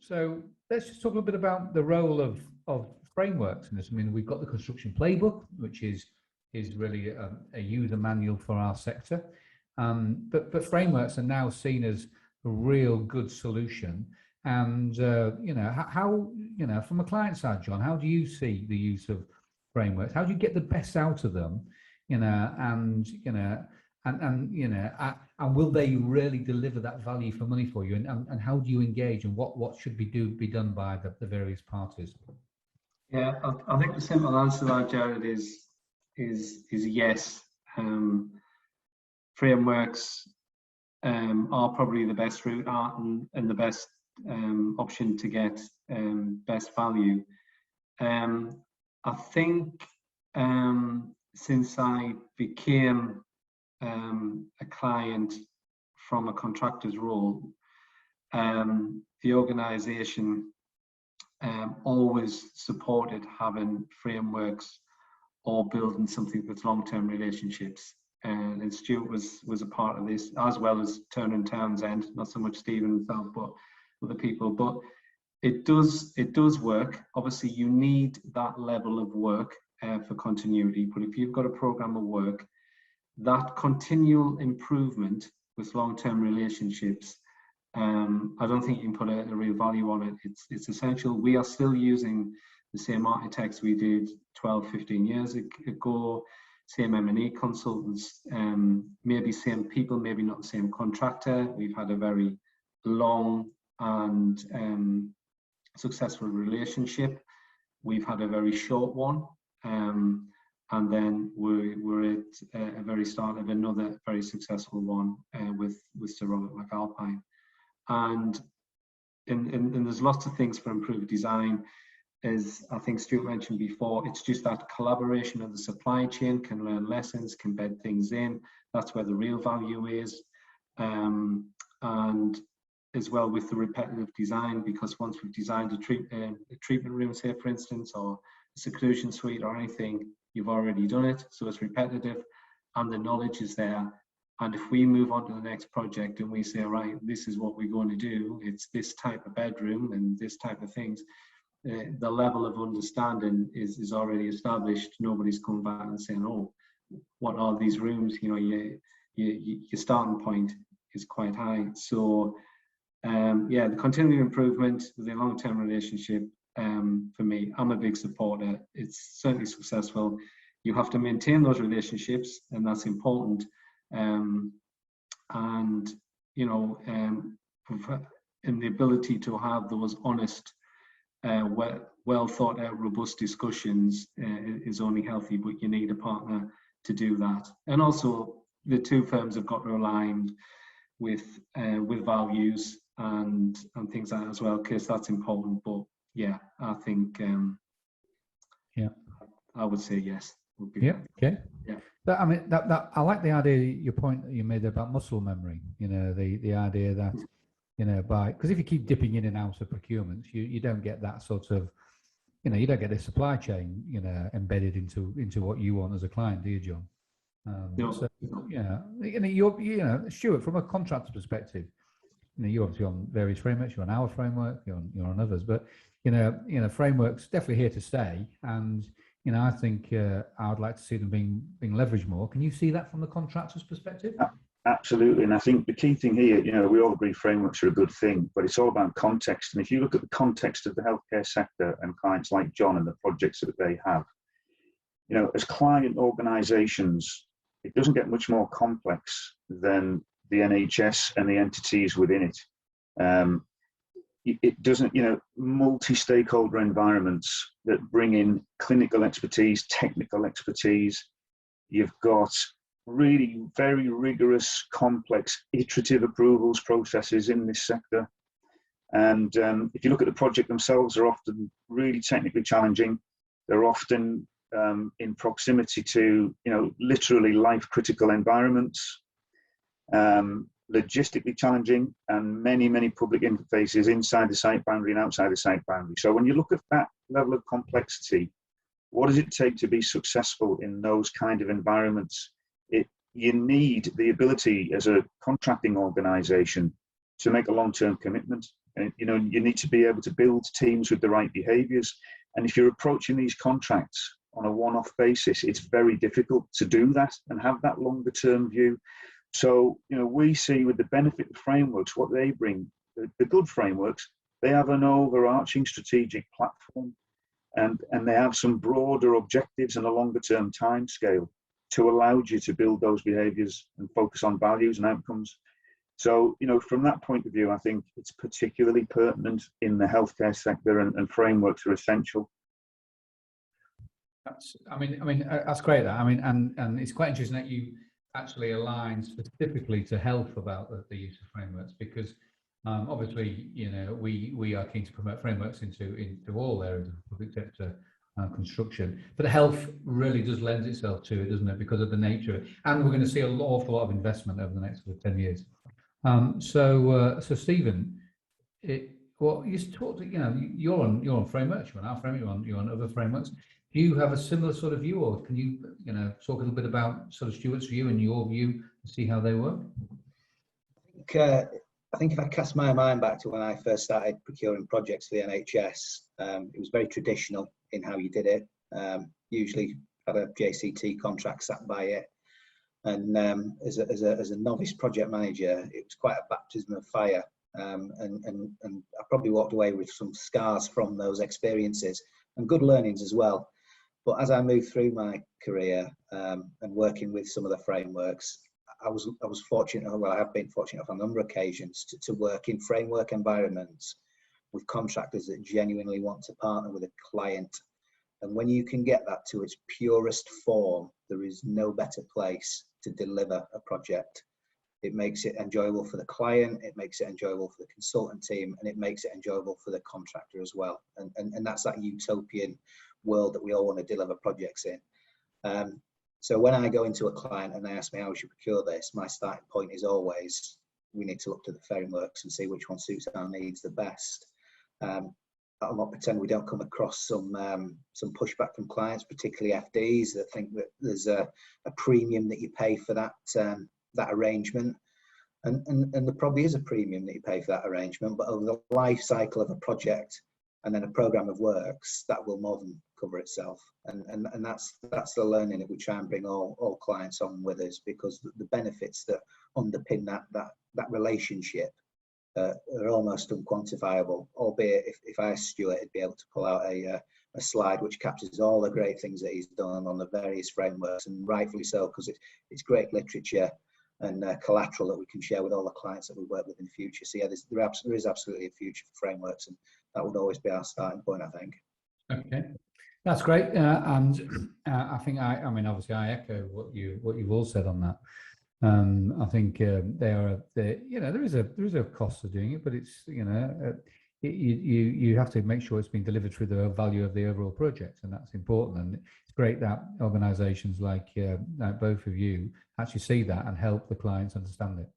So let's just talk a little bit about the role of frameworks in this. I mean, we've got the construction playbook, which is really a user manual for our sector. But frameworks are now seen as a real good solution. And how from a client side, John, how do you see the use of frameworks? How do you get the best out of them? And will they really deliver that value for money for you? And how do you engage? And what should be done by the various parties? Yeah, I think the simple answer to that, Jared, is yes. Frameworks are probably the best route out and the best option to get best value. I think since I became a client from a contractor's role, the organisation always supported having frameworks or building something with long-term relationships. And Stuart was a part of this, as well as Turner and Townsend, not so much Stephen himself, but other people. But it does work. Obviously, you need that level of work for continuity. But if you've got a program of work, that continual improvement with long-term relationships, I don't think you can put a real value on it. It's essential. We are still using the same architects we did 12, 15 years ago, same M&E consultants, maybe same people, maybe not the same contractor. We've had a very long and successful relationship. We've had a very short one. And then we're at a very start of another very successful one with Sir Robert McAlpine. And there's lots of things for improved design. As I think Stuart mentioned before, it's just that collaboration of the supply chain, can learn lessons, can bed things in. That's where the real value is. And as well with the repetitive design, because once we've designed a treatment room, say for instance, or a seclusion suite or anything, you've already done it. So it's repetitive and the knowledge is there. And if we move on to the next project and we say, right, this is what we're going to do, it's this type of bedroom and this type of things, the level of understanding is already established. Nobody's coming back and saying, oh, what are these rooms? You know, your starting point is quite high. So yeah, the continuing improvement, the long-term relationship, for me, I'm a big supporter. It's certainly successful. You have to maintain those relationships, and that's important. And you know, and the ability to have those honest, well thought out, robust discussions is only healthy. But you need a partner to do that, and also the two firms have got to align with values and things like that as well, because that's important. But yeah, I think yeah, I would say yes. Would be yeah. Okay. Yeah. But I mean, that I like the idea, your point that you made about muscle memory. You know, the idea that, you know, because if you keep dipping in and out of procurements, you don't get that sort of, you know, you don't get the supply chain, you know, embedded into what you want as a client, do you, John? No. So yeah, you know, Stuart, from a contractor perspective, you know, you're obviously on various frameworks. You're on our framework. You're on others, but you know, frameworks definitely here to stay. And you know, I think I would like to see them being leveraged more. Can you see that from the contractor's perspective? Absolutely, and I think the key thing here, you know, we all agree frameworks are a good thing, but it's all about context. And if you look at the context of the healthcare sector and clients like John and the projects that they have, you know, as client organisations, it doesn't get much more complex than the NHS and the entities within it. It doesn't, you know, multi-stakeholder environments that bring in clinical expertise, technical expertise. You've got really very rigorous, complex, iterative approvals processes in this sector. And if you look at the project themselves, they're often really technically challenging. They're often in proximity to, you know, literally life-critical environments. Logistically challenging, and many public interfaces inside the site boundary and outside the site boundary. So when you look at that level of complexity, what does it take to be successful in those kind of environments? You need the ability as a contracting organisation to make a long-term commitment. And, you know, you need to be able to build teams with the right behaviours. And if you're approaching these contracts on a one-off basis, it's very difficult to do that and have that longer-term view. So, you know, we see with the benefit of frameworks, what they bring, the good frameworks, they have an overarching strategic platform, and they have some broader objectives and a longer-term time scale to allow you to build those behaviours and focus on values and outcomes. So, you know, from that point of view, I think it's particularly pertinent in the healthcare sector, and frameworks are essential. That's, I mean, that's great. That, I mean, and it's quite interesting that you actually align specifically to health about the use of frameworks, because obviously, you know, we are keen to promote frameworks into all areas of public sector construction, but health really does lend itself to it, doesn't it, because of the nature of it. And we're going to see an awful lot of investment over the next 10 years. So Stephen, well, you talked, you know, you're on frameworks, you're on our framework, you're on other frameworks. Do you have a similar sort of view, or can you, you know, talk a little bit about sort of Stuart's view and your view and see how they work? I think if I cast my mind back to when I first started procuring projects for the NHS, it was very traditional in how you did it. Usually had a JCT contract sat by it, and as a novice project manager, it was quite a baptism of fire. And I probably walked away with some scars from those experiences and good learnings as well. But as I moved through my career and working with some of the frameworks, I was fortunate, well, I have been fortunate on a number of occasions to work in framework environments with contractors that genuinely want to partner with a client. And when you can get that to its purest form, there is no better place to deliver a project. It makes it enjoyable for the client, it makes it enjoyable for the consultant team, and it makes it enjoyable for the contractor as well. And that's that utopian world that we all want to deliver projects in. So when I go into a client and they ask me how we should procure this, my starting point is always, we need to look to the frameworks and see which one suits our needs the best. I'll not pretend we don't come across some pushback from clients, particularly FDs, that think that there's a premium that you pay for that arrangement. And there probably is a premium that you pay for that arrangement, but over the life cycle of a project and then a program of works, that will more than cover itself. And that's the learning that we try and bring all clients on with us, because the benefits that underpin that relationship are almost unquantifiable. Albeit if I asked Stuart, he'd be able to pull out a slide which captures all the great things that he's done on the various frameworks, and rightfully so, because it's great literature and collateral that we can share with all the clients that we work with in the future. So yeah, there is absolutely a future for frameworks, and that would always be our starting point, I think. Okay, that's great. And I think I mean, obviously, I echo what you've all said on that. I think you know, there is a cost to doing it, but it's, you know, you have to make sure it's being delivered through the value of the overall project, and that's important. And it's great that organisations like both of you actually see that and help the clients understand it.